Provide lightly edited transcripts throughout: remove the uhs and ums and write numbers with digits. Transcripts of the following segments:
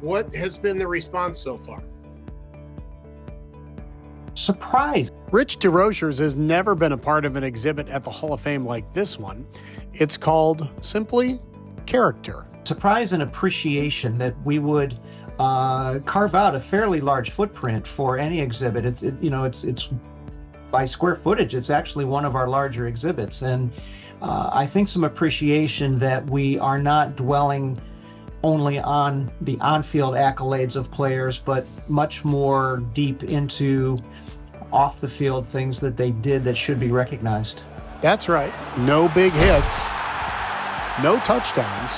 What has been the response so far? Surprise. Rich Desrosiers has never been a part of an exhibit at the Hall of Fame like this one. It's called simply Character. Surprise and appreciation that we would carve out a fairly large footprint for any exhibit. It's by square footage, it's actually one of our larger exhibits. And I think some appreciation that we are not dwelling only on the on-field accolades of players, but much more deep into off-the-field things that they did that should be recognized. That's right. No big hits, no touchdowns,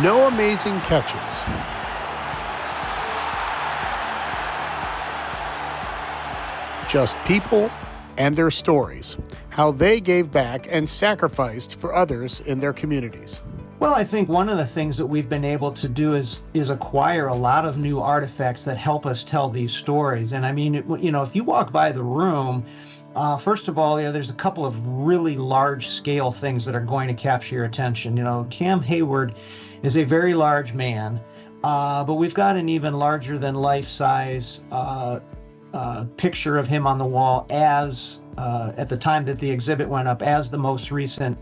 no amazing catches. Just people and their stories, how they gave back and sacrificed for others in their communities. Well, I think one of the things that we've been able to do is acquire a lot of new artifacts that help us tell these stories. And I mean, if you walk by the room, first of all, there's a couple of really large scale things that are going to capture your attention. Cam Hayward is a very large man, but we've got an even larger than life size picture of him on the wall as at the time that the exhibit went up as the most recent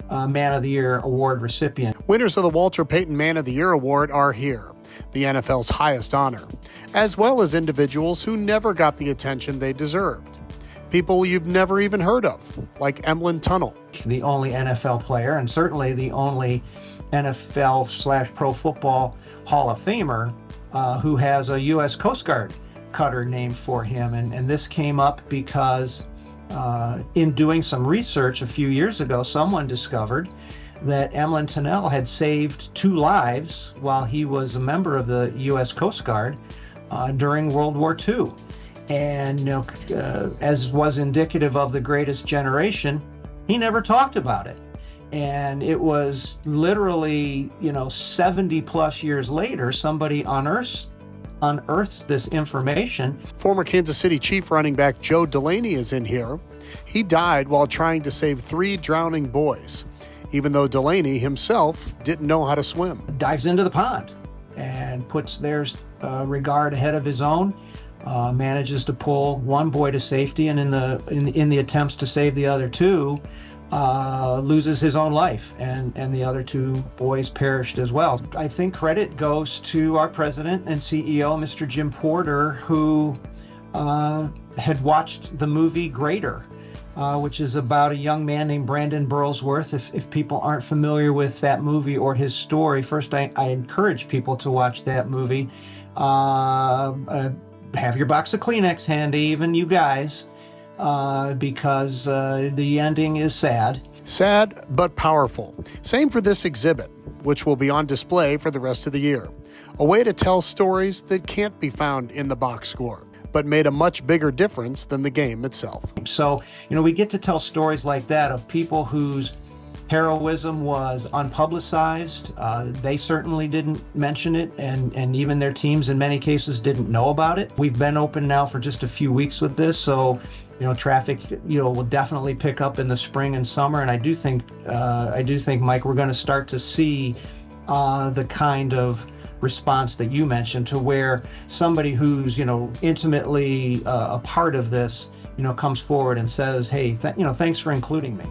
Man of the Year award recipient. Winners of the Walter Payton Man of the Year award are here, the NFL's highest honor, as well as individuals who never got the attention they deserved. People you've never even heard of, like Emlyn Tunnell. The only NFL player, and certainly the only NFL/Pro Football Hall of Famer who has a U.S. Coast Guard cutter named for him. And this came up because in doing some research a few years ago, someone discovered that Emlyn Tunnell had saved 2 lives while he was a member of the U.S. Coast Guard during World War II. And as was indicative of the greatest generation, he never talked about it. And it was literally, 70 plus years later, somebody unearths this information. Former Kansas City Chief running back Joe Delaney is in here. He died while trying to save 3 drowning boys, even though Delaney himself didn't know how to swim. Dives into the pond and puts their regard ahead of his own, manages to pull one boy to safety, and in the attempts to save the other 2, loses his own life, and the other 2 boys perished as well. I think credit goes to our president and CEO, Mr. Jim Porter, who had watched the movie Greater, which is about a young man named Brandon Burlsworth. If people aren't familiar with that movie or his story, first I encourage people to watch that movie. Have your box of Kleenex handy, even you guys, because the ending is sad. Sad, but powerful. Same for this exhibit, which will be on display for the rest of the year. A way to tell stories that can't be found in the box score, but made a much bigger difference than the game itself. So, we get to tell stories like that of people whose heroism was unpublicized. They certainly didn't mention it, and even their teams in many cases didn't know about it. We've been open now for just a few weeks with this, so traffic will definitely pick up in the spring and summer. And I do think Mike, we're going to start to see the kind of response that you mentioned, to where somebody who's intimately a part of this comes forward and says, hey, thanks for including me.